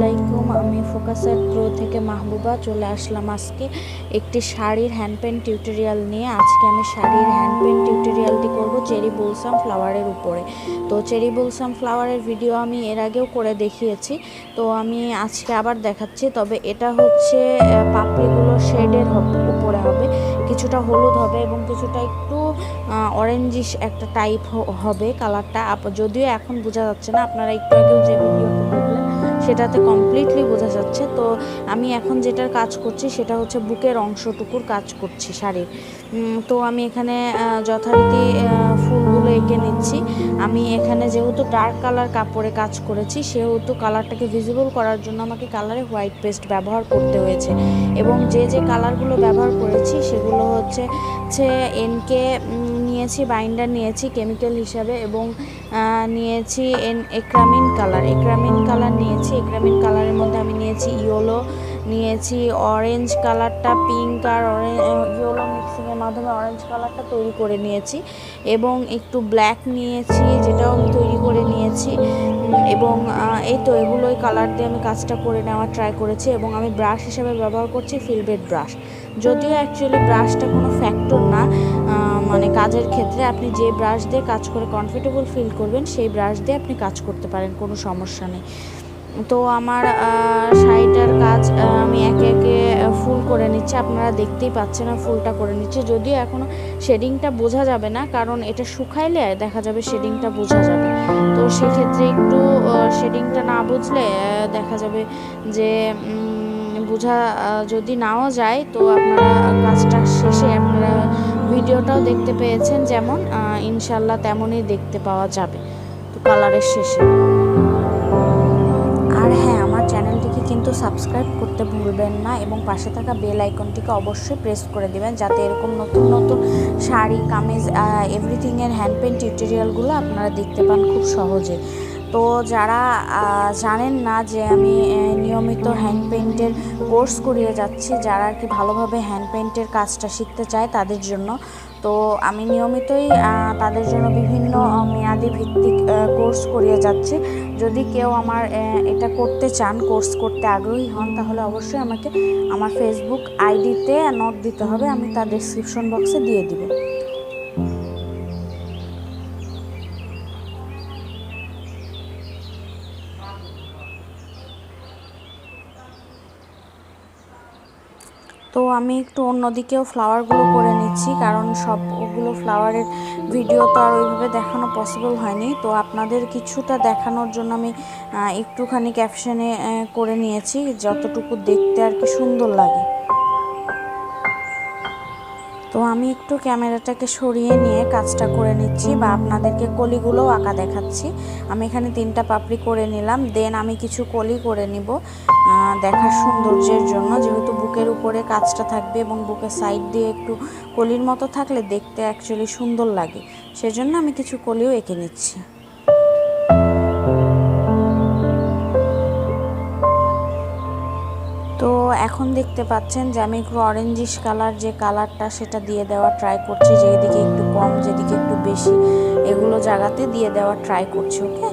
আলাইকুম। আমি ফোকাসের প্রো থেকে মাহবুবা চলে আসলাম আজকে একটি শাড়ির হ্যান্ড পেন্ট টিউটোরিয়াল নিয়ে। আজকে আমি শাড়ির হ্যান্ড পেন্ট টিউটোরিয়ালটি করব চেরি ব্লসম ফ্লাওয়ারের উপরে। তো চেরি ব্লসম ফ্লাওয়ারের ভিডিও আমি এর আগেও করে দেখিয়েছি, তো আমি আজকে আবার দেখাচ্ছি। তবে এটা হচ্ছে পাপড়িগুলো শেডের উপরে হবে, কিছুটা হলুদ হবে এবং কিছুটা একটু অরেঞ্জিশ একটা টাইপ হবে কালারটা। যদিও এখন বোঝা যাচ্ছে না, আপনারা একটু আগেও যে ভিডিওটা দেখলেন সেটাতে কমপ্লিটলি বোঝা যাচ্ছে। তো আমি এখন যেটার কাজ করছি সেটা হচ্ছে বুকের অংশটুকুর কাজ করছি শাড়ির। তো আমি এখানে যথারীতি ফুলগুলো এঁকে নিচ্ছি। আমি এখানে যেহেতু ডার্ক কালার কাপড়ে কাজ করেছি, সেহেতু কালারটাকে ভিজিবল করার জন্য আমাকে কালারে হোয়াইট পেস্ট ব্যবহার করতে হয়েছে। এবং যে কালারগুলো ব্যবহার করেছি সেগুলো হচ্ছে এনকে নিয়েছি, বাইন্ডার নিয়েছি কেমিক্যাল হিসাবে, এবং নিয়েছি এক্রামিন কালার নিয়েছি। এক্রামিন কালারের মধ্যে আমি নিয়েছি ইয়েলো, নিয়েছি অরেঞ্জ কালারটা, পিঙ্ক আর ইয়েলো মিক্সিংয়ের মাধ্যমে অরেঞ্জ কালারটা তৈরি করে নিয়েছি, এবং একটু ব্ল্যাক নিয়েছি যেটাও আমি তৈরি করে নিয়েছি। এবং এই তো এগুলোই কালার দিয়ে আমি কাজটা করে নেওয়ার ট্রাই করেছি। এবং আমি ব্রাশ হিসেবে ব্যবহার করছি ফিলবেট ব্রাশ। যদিও অ্যাকচুয়ালি ব্রাশটা কোনো ফ্যাক্টর না, মানে কাজের ক্ষেত্রে আপনি যে ব্রাশ দিয়ে কাজ করে কমফোর্টেবল ফিল করবেন সেই ব্রাশ দিয়ে আপনি কাজ করতে পারেন, কোনো সমস্যা নেই। তো আমার শাড়িটার কাজ আমি একে একে ফুল করে নিচ্ছি। আপনারা দেখতেই পাচ্ছেন না, ফুলটা করে নিচ্ছি। যদিও এখনও শেডিংটা বোঝা যাবে না, কারণ এটা শুকাইলে দেখা যাবে শেডিংটা বোঝা যাবে। তো সেক্ষেত্রে একটু শেডিংটা না বুঝলে দেখা যাবে যে বোঝা যদি নাও যায়, তো আপনারা কাজটা শেষে আপনারা ভিডিওটাও দেখতে পেয়েছেন যেমন, ইনশাল্লাহ তেমনই দেখতে পাওয়া যাবে তো কালারের শেষে। আর হ্যাঁ, আমার চ্যানেলটিকে কিন্তু সাবস্ক্রাইব করতে ভুলবেন না এবং পাশে থাকা বেল আইকনটিকে অবশ্যই প্রেস করে দেবেন, যাতে এরকম নতুন নতুন শাড়ি, কামিজ, এভরিথিংয়ের হ্যান্ড পেন্ট টিউটোরিয়ালগুলো আপনারা দেখতে পান খুব সহজে। তো যারা জানেন না যে আমি নিয়মিত হ্যান্ড পেন্টের কোর্স করিয়ে যাচ্ছি, যারা আর কি ভালোভাবে হ্যান্ড পেন্টের কাজটা শিখতে চায় তাদের জন্য, তো আমি নিয়মিতই তাদের জন্য বিভিন্ন মেয়াদি ভিত্তিক কোর্স করিয়ে যাচ্ছি। যদি কেউ আমার এটা করতে চান, কোর্স করতে আগ্রহী হন, তাহলে অবশ্যই আমাকে আমার ফেসবুক আইডিতে নক দিতে হবে, আমি তার ডেসক্রিপশন বক্সে দিয়ে দিব। তো আমি একটু অন্যদিকেও ফ্লাওয়ারগুলো করে নিচ্ছি, কারণ সবগুলো ফ্লাওয়ারের ভিডিও তো আর ওইভাবে দেখানো পসিবল হয়নি। তো আপনাদের কিছুটা দেখানোর জন্য আমি একটুখানি ক্যাপশনে করে নিয়েছি, যতটুকু দেখতে আর কি সুন্দর লাগে। তো আমি একটু ক্যামেরাটাকে সরিয়ে নিয়ে কাজটা করে নিচ্ছি, বা আপনাদেরকে কলিগুলোও আঁকা দেখাচ্ছি। আমি এখানে 3টা পাপড়ি করে নিলাম, দেন আমি কিছু কলি করে নিব দেখার সৌন্দর্যের জন্য। যেহেতু বুকের উপরে কাজটা থাকবে এবং বুকের সাইড দিয়ে একটু কলির মতো থাকলে দেখতে অ্যাকচুয়ালি সুন্দর লাগে, সেজন্য আমি কিছু কলিও এঁকে নিচ্ছি। তো এখন দেখতে পাচ্ছেন যে আমি একটু অরেঞ্জিশ কালার যে কালারটা সেটা দিয়ে দেওয়ার ট্রাই করছি, যেদিকে একটু কম যেদিকে একটু বেশি এগুলো জায়গাতে দিয়ে দেওয়ার ট্রাই করছি। ওকে,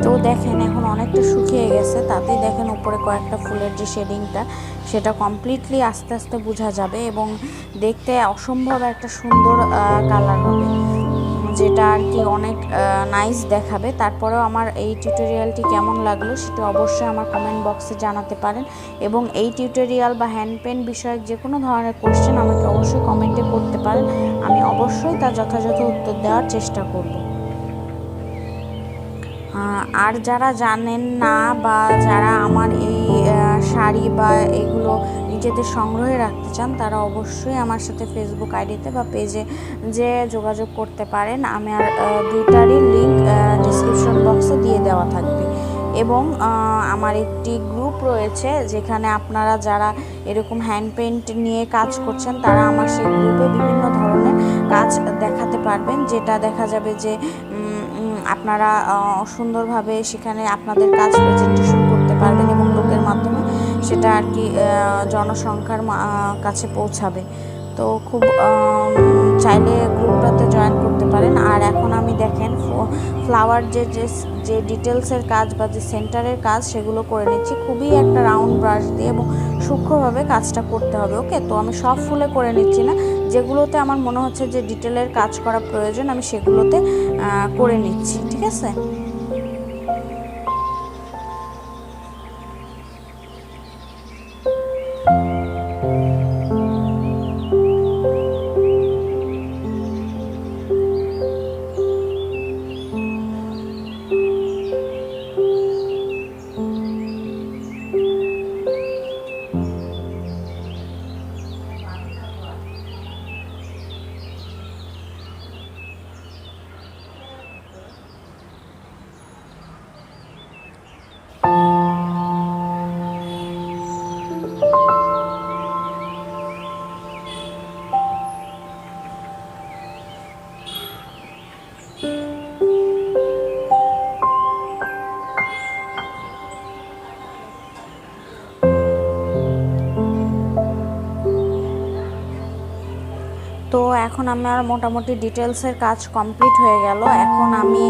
তো দেখেন এখন অনেকটা শুকিয়ে গেছে, তাতেই দেখেন উপরে কয়েকটা ফুলের যে শেডিংটা সেটা কমপ্লিটলি আস্তে আস্তে বোঝা যাবে এবং দেখতে অসম্ভব একটা সুন্দর কালার হবে, যেটা আর কি অনেক নাইস দেখাবে। তারপরেও আমার এই টিউটোরিয়ালটি কেমন লাগলো সেটা অবশ্যই আমার কমেন্ট বক্সে জানাতে পারেন, এবং এই টিউটোরিয়াল বা হ্যান্ড পেন্ট বিষয়ক যে কোনো ধরনের কোশ্চেন আমাকে অবশ্যই কমেন্টে করতে পারেন, আমি অবশ্যই তার যথাযথ উত্তর দেওয়ার চেষ্টা করব। আর যারা জানেন না বা যারা আমার এই শাড়ি বা এগুলো নিজেদের সংগ্রহে রাখতে চান, তারা অবশ্যই আমার সাথে ফেসবুক আইডিতে বা পেজে যে যোগাযোগ করতে পারেন। আমার দুইটারই লিঙ্ক ডিসক্রিপশন বক্সে দিয়ে দেওয়া থাকবে। এবং আমার একটি গ্রুপ রয়েছে যেখানে আপনারা যারা এরকম হ্যান্ড পেন্ট নিয়ে কাজ করছেন, তারা আমার সেই গ্রুপে বিভিন্ন ধরনের কাজ দেখাতে পারবেন, যেটা দেখা যাবে যে আপনারা সুন্দরভাবে সেখানে আপনাদের কাজ প্রেজেন্টেশন করতে পারবেন এবং লোকের মাধ্যমে সেটা আর কি জনসংখ্যার কাছে পৌঁছাবে। তো খুব চাইলে গ্রুপটাতে জয়েন করতে পারেন। আর এখন আমি দেখেন ফ্লাওয়ার যে যে ডিটেলসের কাজ বা যে সেন্টারের কাজ সেগুলো করে নিচ্ছি খুবই একটা রাউন্ড ব্রাশ দিয়ে এবং সূক্ষ্মভাবে কাজটা করতে হবে। ওকে, তো আমি সব ফুলে করে নিচ্ছি না, যেগুলোতে আমার মনে হচ্ছে যে ডিটেলের কাজ করা প্রয়োজন আমি সেগুলোতে করে নিচ্ছি, ঠিক আছে। তো এখন আমার মোটামুটি ডিটেলসের কাজ কমপ্লিট হয়ে গেল। এখন আমি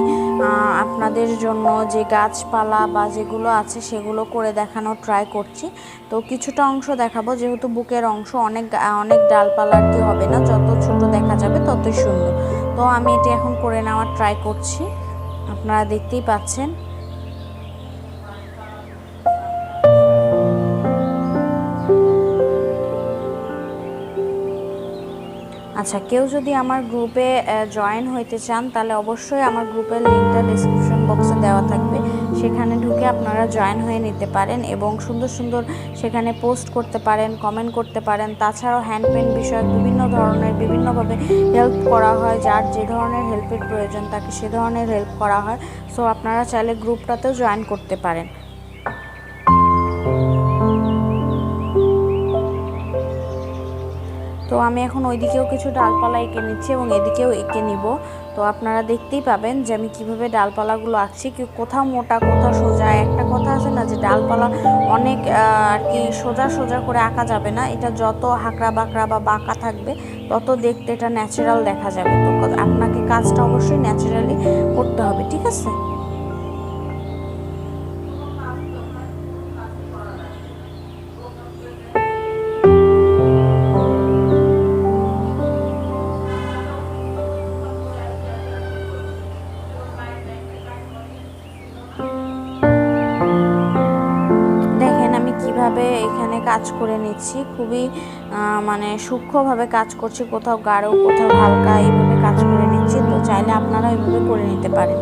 আপনাদের জন্য যে গাছপালা বা যেগুলো আছে সেগুলো করে দেখানোর ট্রাই করছি। তো কিছুটা অংশ দেখাবো, যেহেতু বুকের অংশ অনেক অনেক ডালপালা আর কি হবে না, যত ছোট দেখা যাবে ততই সুন্দর। তো আমি এটি এখন করে নেওয়ার ট্রাই করছি, আপনারা দেখতেই পাচ্ছেন। আচ্ছা, কেউ যদি আমার গ্রুপে জয়েন হইতে চান তাহলে অবশ্যই আমার গ্রুপের লিঙ্কটা ডেসক্রিপশন বক্সে দেওয়া থাকবে, সেখানে ঢুকে আপনারা জয়েন হয়ে নিতে পারেন এবং সুন্দর সুন্দর সেখানে পোস্ট করতে পারেন, কমেন্ট করতে পারেন। তাছাড়াও হ্যান্ড পেইন্ট বিষয়ক বিভিন্ন ধরনের বিভিন্নভাবে হেল্প করা হয়, যার যে ধরনের হেল্পের প্রয়োজন তাকে সে ধরনের হেল্প করা হয়। সো আপনারা চাইলে গ্রুপটাতেও জয়েন করতে পারেন। তো আমি এখন ওইদিকেও কিছু ডালপালা এঁকে নিচ্ছি এবং এদিকেও এঁকে নিব। তো আপনারা দেখতেই পাবেন যে আমি কিভাবে ডালপালাগুলো আঁকছি, কি কোথাও মোটা কোথাও সোজা। একটা কথা আছে না যে ডালপালা অনেক আর কি সোজা সোজা করে আঁকা যাবে না, এটা যত হাঁকড়া বাঁকড়া বা বাঁকা থাকবে তত দেখতে এটা ন্যাচারাল দেখা যাবে। তো আপনাকে কাজটা অবশ্যই ন্যাচারালি করতে হবে, ঠিক আছে। কিভাবে এখানে কাজ করে নিচ্ছি, খুবই মানে সূক্ষ্মভাবে কাজ করছি, কোথাও গাঢ় কোথাও হালকা, এইভাবে কাজ করে নিচ্ছি। তো চাইলে আপনারা এইভাবে করে নিতে পারেন।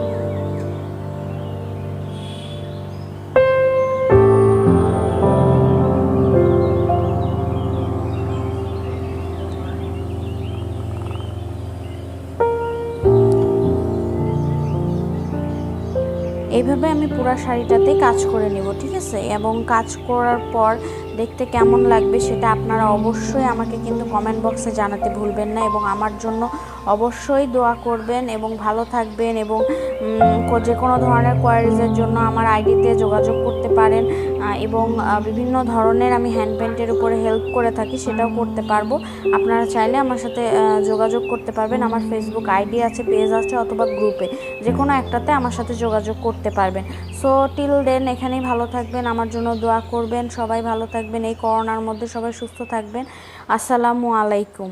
এইভাবে আমি পুরো শাড়িটাতে কাজ করে নেব, ঠিক আছে। এবং কাজ করার পর দেখতে কেমন লাগবে সেটা আপনারা অবশ্যই আমাকে কিন্তু কমেন্ট বক্সে জানাতে ভুলবেন না এবং আমার জন্য অবশ্যই দোয়া করবেন এবং ভালো থাকবেন। এবং যে কোনো ধরনের কোয়ারিজের জন্য আমার আইডিতে যোগাযোগ করতে পারেন এবং বিভিন্ন ধরনের আমি হ্যান্ড পেইন্টের উপরে হেল্প করে থাকি, সেটাও করতে পারবো। আপনারা চাইলে আমার সাথে যোগাযোগ করতে পারবেন। আমার ফেসবুক আইডি আছে, পেজ আছে, অথবা গ্রুপে যে কোনো একটাতে আমার সাথে যোগাযোগ করতে পারবেন। সো টিল দেন এখানেই ভালো থাকবেন, আমার জন্য দোয়া করবেন। সবাই ভালো থাকবেন, এই করোনার মধ্যে সবাই সুস্থ থাকবেন। আসসালামু আলাইকুম।